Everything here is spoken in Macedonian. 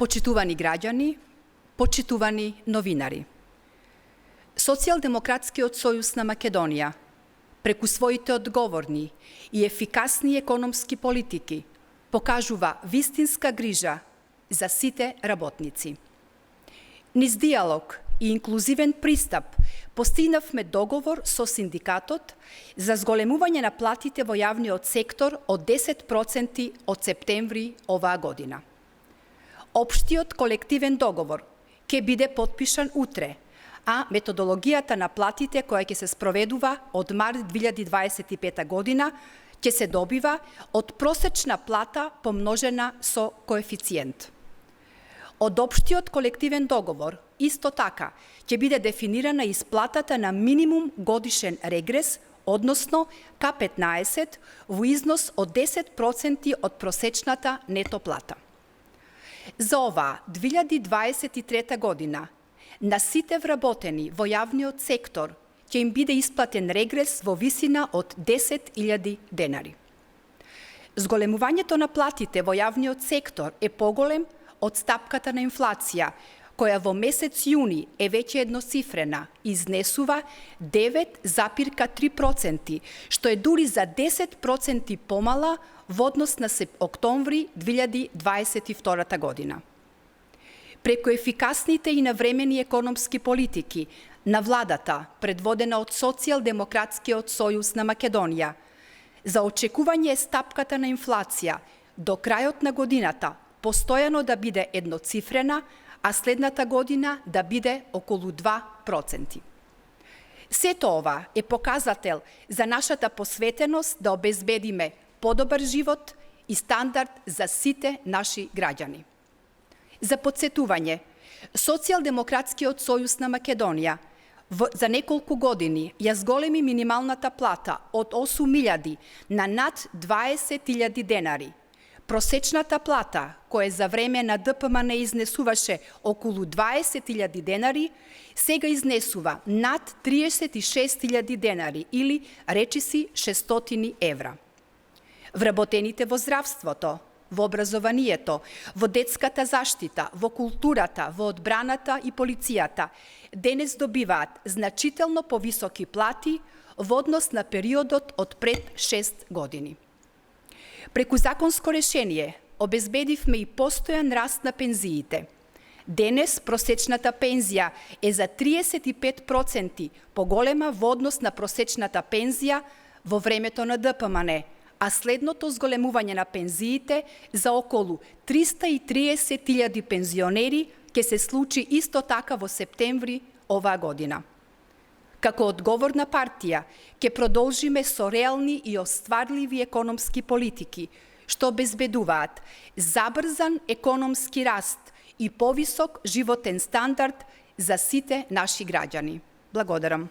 Почитувани граѓани, почитувани новинари. Социјалдемократскиот сојуз на Македонија, преку своите одговорни и ефикасни економски политики, покажува вистинска грижа за сите работници. Низ диалог и инклузивен пристап постигнавме договор со синдикатот за зголемување на платите во јавниот сектор од 10% од септември оваа година. Општиот колективен договор ќе биде потпишан утре, а методологијата на платите која ќе се спроведува од март 2025 година ќе се добива од просечна плата помножена со коефициент. Од општиот колективен договор исто така ќе биде дефинирана исплатата на минимум годишен регрес, односно К15 во износ од 10% од просечната нето плата. За оваа 2023 година на сите вработени во јавниот сектор ќе им биде исплатен регрес во висина од 10.000 денари. Зголемувањето на платите во јавниот сектор е поголем од стапката на инфлација, која во месец јуни е веќе едноцифрена, изнесува 9,3%, што е дури за 10% помала во однос на октомври 2022 година. Преку ефикасните и навремени економски политики на владата, предводена од Социјалдемократскиот сојуз на Македонија, за очекување е стапката на инфлација до крајот на годината постојано да биде едноцифрена, а следната година да биде околу 2%. Сето ова е показател за нашата посветеност да обезбедиме подобар живот и стандард за сите наши граѓани. За подсетување, Социјалдемократскиот сојуз на Македонија за неколку години ја зголеми минималната плата од 8.000 на над 20.000 денари. Просечната плата, која за време на ДПМН изнесуваше околу 20.000 денари, сега изнесува над 36.000 денари или речиси 600 евра. Вработените во здравството, во образованието, во детската заштита, во културата, во одбраната и полицијата денес добиваат значително повисоки плати во однос на периодот од пред 6 години. Преку законско решение обезбедивме и постојан раст на пензиите. Денес просечната пензија е за 35% поголема во однос на просечната пензија во времето на ДПМН, а следното зголемување на пензиите за околу 330.000 пензионери ќе се случи исто така во септември оваа година. Како одговорна партија, ќе продолжиме со реални и остварливи економски политики, што обезбедуваат забрзан економски раст и повисок животен стандард за сите наши граѓани. Благодарам.